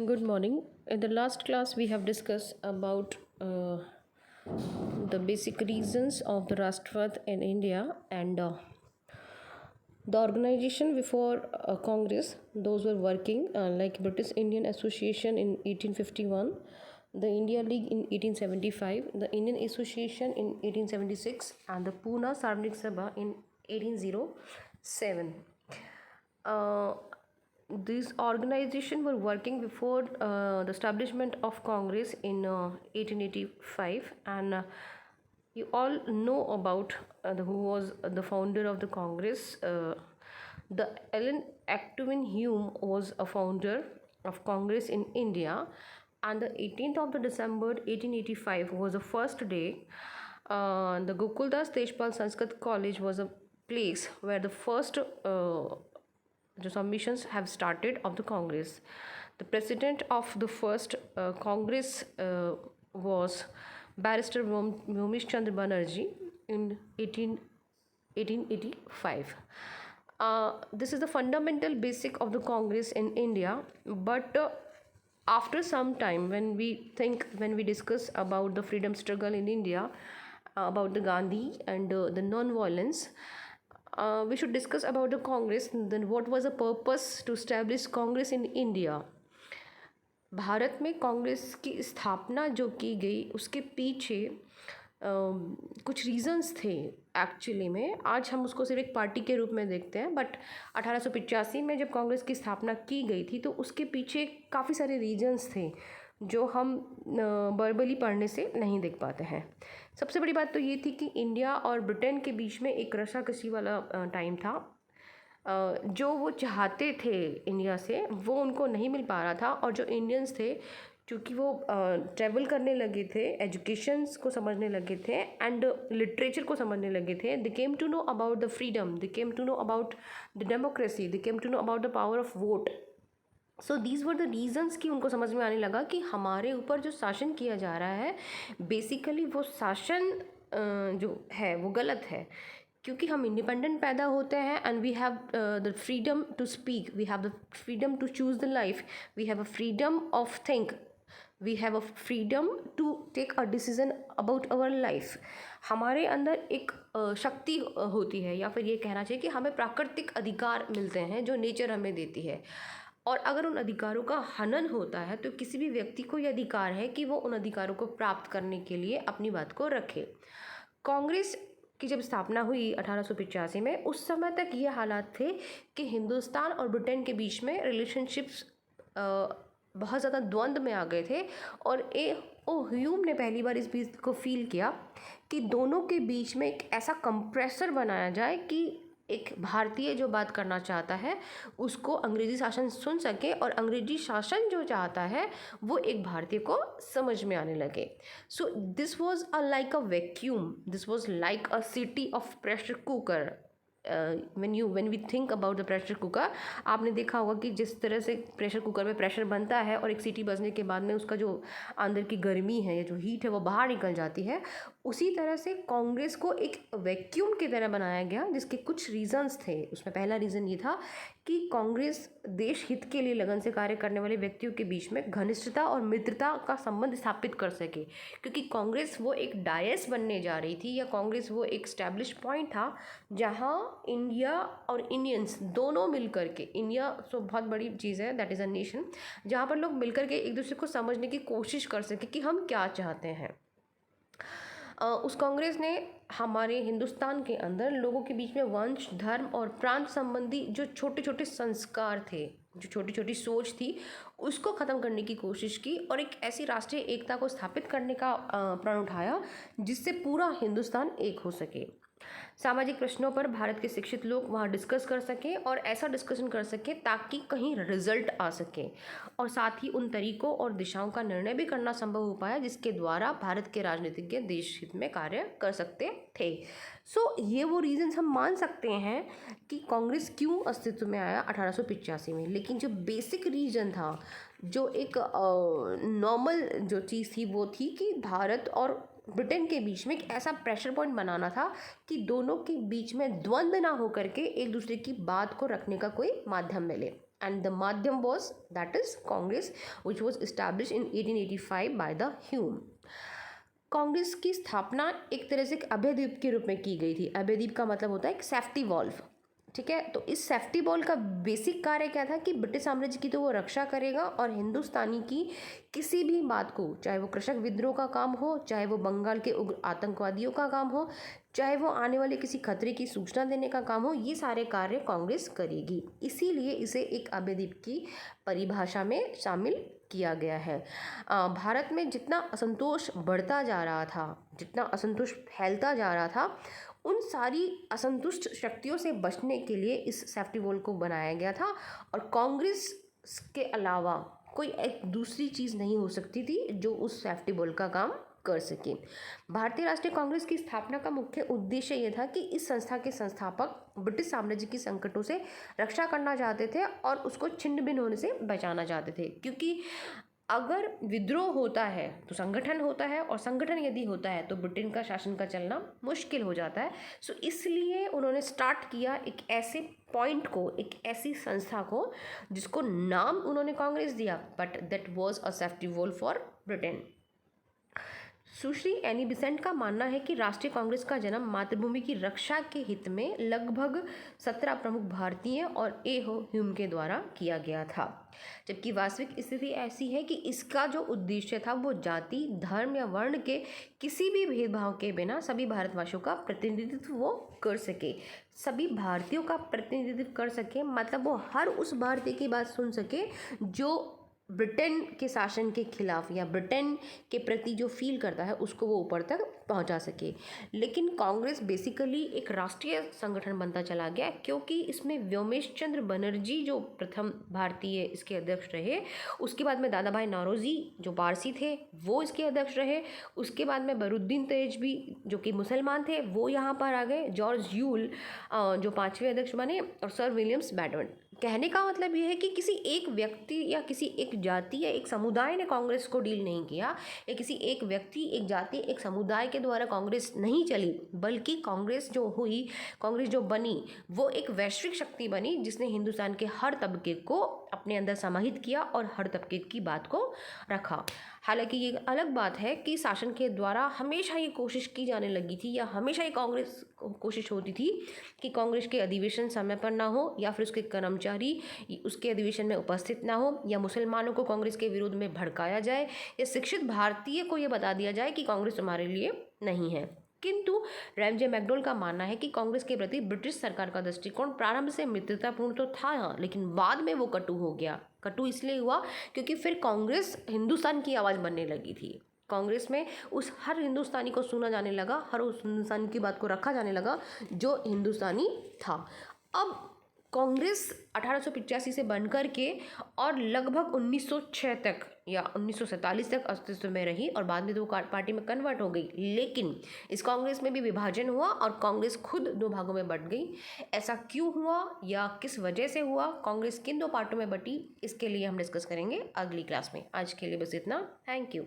Good morning. In the last class, we have discussed about the basic reasons of the Rashtravat in India and the organization before Congress. Those were working like British Indian Association in 1851, the India League in 1875, the Indian Association in 1876, and the Pune Sarvanik Sabha in 1807. Uh, these organizations were working before the establishment of Congress in 1885, and you all know about who was the founder of the Congress. The Ellen Actovin Hume was a founder of Congress in India, and the 18th of the December 1885 was the first day. The Gokuldas Tejpal Sanskrit College was a place where the first the submissions have started of the Congress. The president of the first Congress was Barrister Vyomesh Chandra Banerjee in 1885. This is the fundamental basic of the Congress in India, but after some time when we discuss about the freedom struggle in India, about the Gandhi and the non-violence, we should discuss about the Congress. Then what was the purpose to establish Congress in India? Bharat में कांग्रेस की स्थापना जो की गई उसके पीछे कुछ reasons थे एक्चुअली में. आज हम उसको सिर्फ एक पार्टी के रूप में देखते हैं, बट 1885 में जब कांग्रेस की स्थापना की गई थी तो उसके पीछे काफ़ी सारे रीजंस थे जो हम वर्बली पढ़ने से नहीं देख पाते हैं. सबसे बड़ी बात तो ये थी कि इंडिया और ब्रिटेन के बीच में एक रशाकशी वाला टाइम था. जो वो चाहते थे इंडिया से वो उनको नहीं मिल पा रहा था, और जो इंडियंस थे क्योंकि वो ट्रैवल करने लगे थे, एजुकेशंस को समझने लगे थे एंड लिटरेचर को समझने लगे थे. They came to know about the freedom, they came to know about the democracy, they came to know about the power of vote. So these were the reasons कि उनको समझ में आने लगा कि हमारे ऊपर जो शासन किया जा रहा है बेसिकली वो शासन जो है वो गलत है, क्योंकि हम इंडिपेंडेंट पैदा होते हैं and we have the freedom to speak, we have the freedom to choose the life, we have a freedom of think, we have a freedom to take a decision about our life. हमारे अंदर एक शक्ति होती है, या फिर ये कहना चाहिए कि हमें प्राकृतिक अधिकार मिलते हैं जो नेचर हमें देती है, और अगर उन अधिकारों का हनन होता है तो किसी भी व्यक्ति को यह अधिकार है कि वो उन अधिकारों को प्राप्त करने के लिए अपनी बात को रखे. कांग्रेस की जब स्थापना हुई 1885 में, उस समय तक ये हालात थे कि हिंदुस्तान और ब्रिटेन के बीच में रिलेशनशिप्स बहुत ज़्यादा द्वंद्व में आ गए थे, और ह्यूम ने पहली बार इस चीज़ को फील किया कि दोनों के बीच में एक ऐसा कंप्रेसर बनाया जाए कि एक भारतीय जो बात करना चाहता है उसको अंग्रेजी शासन सुन सके, और अंग्रेजी शासन जो चाहता है वो एक भारतीय को समझ में आने लगे. So this was a like a vacuum, this was like a city of pressure cooker. when we think about the pressure cooker, आपने देखा होगा कि जिस तरह से प्रेशर कुकर में प्रेशर बनता है और एक सीटी बजने के बाद में उसका जो अंदर की गर्मी है या जो हीट है वो बाहर निकल जाती है, उसी तरह से कांग्रेस को एक वैक्यूम की तरह बनाया गया जिसके कुछ रीजंस थे. उसमें पहला रीज़न ये था कि कांग्रेस देश हित के लिए लगन से कार्य करने वाले व्यक्तियों के बीच में घनिष्ठता और मित्रता का संबंध स्थापित कर सके, क्योंकि कांग्रेस वो एक डायस बनने जा रही थी, या कांग्रेस वो एक स्टैब्लिश पॉइंट था जहां इंडिया और इंडियंस दोनों मिलकर के, इंडिया तो बहुत बड़ी चीज़ है, दैट इज़ अ नेशन, जहाँ पर लोग मिलकर के एक दूसरे को समझने की कोशिश कर सके कि हम क्या चाहते हैं. उस कांग्रेस ने हमारे हिंदुस्तान के अंदर लोगों के बीच में वंश, धर्म और प्रांत संबंधी जो छोटे छोटे संस्कार थे, जो छोटी छोटी सोच थी, उसको ख़त्म करने की कोशिश की, और एक ऐसी राष्ट्रीय एकता को स्थापित करने का प्रण उठाया जिससे पूरा हिंदुस्तान एक हो सके. सामाजिक प्रश्नों पर भारत के शिक्षित लोग वहाँ डिस्कस कर सकें और ऐसा डिस्कशन कर सकें ताकि कहीं रिजल्ट आ सके, और साथ ही उन तरीकों और दिशाओं का निर्णय भी करना संभव हो पाया जिसके द्वारा भारत के राजनीतिज्ञ देश हित में कार्य कर सकते थे. सो ये वो रीजंस हम मान सकते हैं कि कांग्रेस क्यों अस्तित्व में आया 1885 में. लेकिन जो बेसिक रीजन था, जो एक नॉर्मल जो चीज़ थी, वो थी कि भारत और ब्रिटेन के बीच में एक ऐसा प्रेशर पॉइंट बनाना था कि दोनों के बीच में द्वंद्व ना हो करके एक दूसरे की बात को रखने का कोई माध्यम मिले. and the madhyam was, that is Congress, which was established in 1885 by the Hume. Congress की स्थापना एक तरह से एक अभयद्वीप के रूप में की गई थी। अभयद्वीप का मतलब होता है एक सेफ्टी वॉल्व, ठीक है। तो इस सेफ्टी वॉल्व का बेसिक कार्य क्या था कि ब्रिटिश साम्राज्य की तो वो रक्षा करेगा और हिंदुस्तानी की किसी भी बात को, चाहे वो कृषक विद्रोह का काम हो, चाहे वो बंगाल के उग्र आतंकवादियों का काम हो, चाहे वो आने वाले किसी खतरे की सूचना देने का काम हो, ये सारे कार्य कांग्रेस करेगी। इसीलिए इसे एक अभयद्वीप की परिभाषा में शामिल किया गया है। भारत में जितना असंतोष बढ़ता जा रहा था, जितना असंतोष फैलता जा रहा था, उन सारी असंतुष्ट शक्तियों से बचने के लिए इस सेफ्टी वॉल को बनाया गया था। और कांग्रेस के अलावा कोई एक दूसरी चीज़ नहीं हो सकती थी जो उस सेफ्टी वॉल का काम कर सके। भारतीय राष्ट्रीय कांग्रेस की स्थापना का मुख्य उद्देश्य यह था कि इस संस्था के संस्थापक ब्रिटिश साम्राज्य की संकटों से रक्षा करना चाहते थे और उसको छिन्न भिन्न होने से बचाना चाहते थे। क्योंकि अगर विद्रोह होता है तो संगठन होता है, और संगठन यदि होता है तो ब्रिटेन का शासन का चलना मुश्किल हो जाता है। सो इसलिए उन्होंने स्टार्ट किया एक ऐसे पॉइंट को, एक ऐसी संस्था को जिसको नाम उन्होंने कांग्रेस दिया, but that was a safety wall for Britain. Sushri Annie Besant का मानना है कि राष्ट्रीय कांग्रेस का जन्म मातृभूमि की रक्षा के हित में लगभग 17 प्रमुख भारतीय और ए हो ह्यूम के द्वारा किया गया था, जबकि वास्तविक स्थिति ऐसी है कि इसका जो उद्देश्य था वो जाति, धर्म या वर्ण के किसी भी भेदभाव के बिना सभी भारतवासियों का प्रतिनिधित्व वो कर सके। सभी भारतीयों का प्रतिनिधित्व कर सके मतलब वो हर उस भारतीय की बात सुन सके जो ब्रिटेन के शासन के खिलाफ या ब्रिटेन के प्रति जो फील करता है उसको वो ऊपर तक पहुंचा सके। लेकिन कांग्रेस बेसिकली एक राष्ट्रीय संगठन बनता चला गया क्योंकि इसमें व्योमेश चंद्र बनर्जी जो प्रथम भारतीय इसके अध्यक्ष रहे, उसके बाद में दादा भाई नौरोजी जो पारसी थे वो इसके अध्यक्ष रहे, उसके बाद में बरुद्दीन तेजवी जो कि मुसलमान थे वो यहाँ पर आ गए, जॉर्ज यूल जो 5वें अध्यक्ष बने, और सर विलियम्स बैडमन। कहने का मतलब ये है कि किसी एक व्यक्ति या किसी एक जाति या एक समुदाय ने कांग्रेस को डील नहीं किया, या किसी एक व्यक्ति, एक जाति, एक समुदाय के द्वारा कांग्रेस नहीं चली, बल्कि कांग्रेस जो हुई, कांग्रेस जो बनी वो एक वैश्विक शक्ति बनी जिसने हिंदुस्तान के हर तबके को अपने अंदर समाहित किया और हर तबके की बात को रखा। हालांकि ये अलग बात है कि शासन के द्वारा हमेशा ये कोशिश की जाने लगी थी या हमेशा ये कांग्रेस कोशिश होती थी कि कांग्रेस के अधिवेशन समय पर ना हो, या फिर उसके कर्मचारी उसके अधिवेशन में उपस्थित ना हो, या मुसलमानों को कांग्रेस के विरोध में भड़काया जाए, या शिक्षित भारतीय को ये बता दिया जाए कि कांग्रेस हमारे लिए नहीं है। किंतु रैमजे मैकडॉल का मानना है कि कांग्रेस के प्रति ब्रिटिश सरकार का दृष्टिकोण प्रारंभ से मित्रतापूर्ण तो था, लेकिन बाद में वो कटु हो गया। कटु इसलिए हुआ क्योंकि फिर कांग्रेस हिंदुस्तान की आवाज़ बनने लगी थी। कांग्रेस में उस हर हिंदुस्तानी को सुना जाने लगा, हर उस हिंदुस्तानी की बात को रखा जाने लगा जो हिंदुस्तानी था। अब कांग्रेस 1885 से बनकर के और लगभग 1906 तक या 1947 तक अस्तित्व में रही, और बाद में तो पार्टी में कन्वर्ट हो गई। लेकिन इस कांग्रेस में भी विभाजन हुआ और कांग्रेस खुद दो भागों में बंट गई। ऐसा क्यों हुआ या किस वजह से हुआ, कांग्रेस किन दो पार्टों में बटी, इसके लिए हम डिस्कस करेंगे अगली क्लास में। आज के लिए बस इतना। Thank you.